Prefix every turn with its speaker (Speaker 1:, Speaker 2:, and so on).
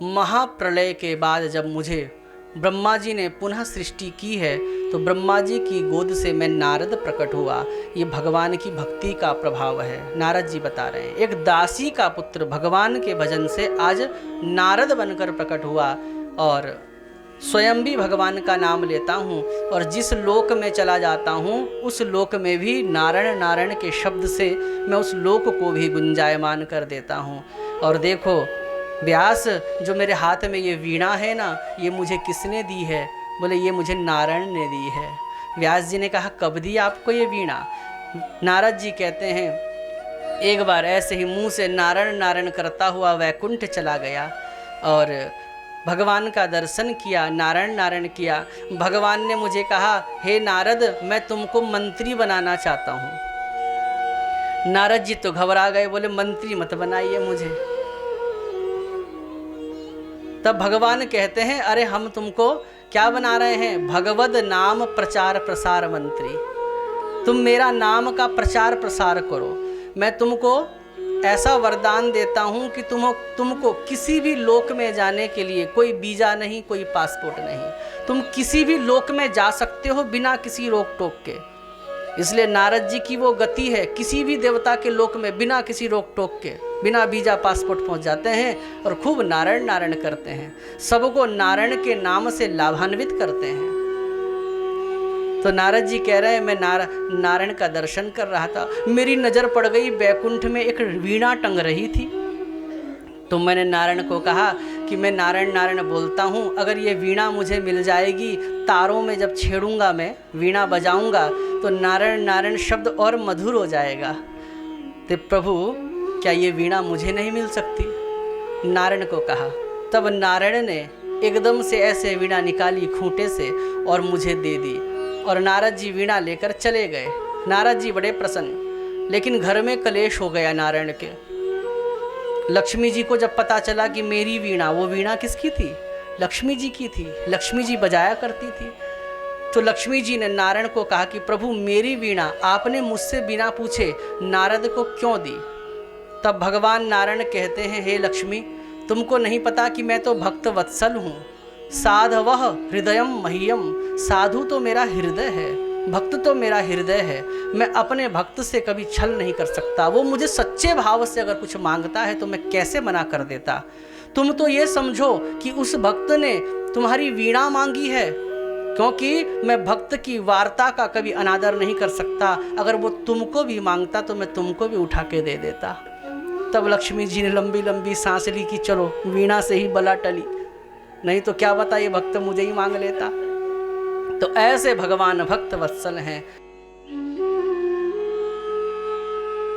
Speaker 1: महाप्रलय के बाद जब मुझे ब्रह्मा जी ने पुनः सृष्टि की है तो ब्रह्मा जी की गोद से मैं नारद प्रकट हुआ। ये भगवान की भक्ति का प्रभाव है। नारद जी बता रहे हैं, एक दासी का पुत्र भगवान के भजन से आज नारद बनकर प्रकट हुआ और स्वयं भी भगवान का नाम लेता हूँ और जिस लोक में चला जाता हूँ उस लोक में भी नारायण नारायण के शब्द से मैं उस लोक को भी गुंजायमान कर देता हूँ। और देखो व्यास, जो मेरे हाथ में ये वीणा है ना, ये मुझे किसने दी है? बोले ये मुझे नारायण ने दी है। व्यास जी ने कहा कब दी आपको ये वीणा? नारद जी कहते हैं एक बार ऐसे ही मुंह से नारायण नारायण करता हुआ वैकुंठ चला गया और भगवान का दर्शन किया, नारायण नारायण किया। भगवान ने मुझे कहा, हे नारद, मैं तुमको मंत्री बनाना चाहता हूँ। नारद जी तो घबरा गए, बोले मंत्री मत बनाइए मुझे। तब भगवान कहते हैं, अरे हम तुमको क्या बना रहे हैं? भगवद नाम प्रचार प्रसार मंत्री। तुम मेरा नाम का प्रचार प्रसार करो। मैं तुमको ऐसा वरदान देता हूँ कि तुमको किसी भी लोक में जाने के लिए कोई वीज़ा नहीं, कोई पासपोर्ट नहीं। तुम किसी भी लोक में जा सकते हो बिना किसी रोक टोक के। इसलिए नारद जी की वो गति है, किसी भी देवता के लोक में बिना किसी रोक टोक के, बिना वीज़ा पासपोर्ट पहुंच जाते हैं और खूब नारायण नारायण करते हैं, सबको नारायण के नाम से लाभान्वित करते हैं। तो नारद जी कह रहे हैं, मैं नारायण का दर्शन कर रहा था, मेरी नज़र पड़ गई वैकुंठ में एक वीणा टंग रही थी। तो मैंने नारायण को कहा कि मैं नारायण नारायण बोलता हूँ, अगर ये वीणा मुझे मिल जाएगी, तारों में जब छेड़ूंगा, मैं वीणा बजाऊंगा तो नारायण नारायण शब्द और मधुर हो जाएगा। तो प्रभु क्या ये वीणा मुझे नहीं मिल सकती? नारायण को कहा। तब नारायण ने एकदम से ऐसे वीणा निकाली खूंटे से और मुझे दे दी और नारद जी वीणा लेकर चले गए। नारद जी बड़े प्रसन्न, लेकिन घर में कलेश हो गया नारायण के। लक्ष्मी जी को जब पता चला कि मेरी वीणा, वो वीणा किसकी थी? लक्ष्मी जी की थी। लक्ष्मी जी बजाया करती थी। तो लक्ष्मी जी ने नारायण को कहा कि प्रभु मेरी वीणा आपने मुझसे बिना पूछे नारद को क्यों दी? तब भगवान नारायण कहते हैं, हे लक्ष्मी, तुमको नहीं पता कि मैं तो भक्त वत्सल हूँ। साधवः हृदयम मह्यम, साधु तो मेरा हृदय है, भक्त तो मेरा हृदय है। मैं अपने भक्त से कभी छल नहीं कर सकता। वो मुझे सच्चे भाव से अगर कुछ मांगता है तो मैं कैसे मना कर देता। तुम तो ये समझो कि उस भक्त ने तुम्हारी वीणा मांगी है, क्योंकि मैं भक्त की वार्ता का कभी अनादर नहीं कर सकता। अगर वो तुमको भी मांगता तो मैं तुमको भी उठा के दे देता। तब लक्ष्मी जी ने लंबी लंबी सांस ली कि चलो वीणा से ही बला टली, नहीं तो क्या बता ये भक्त मुझे ही मांग लेता। तो ऐसे भगवान भक्त वत्सल हैं।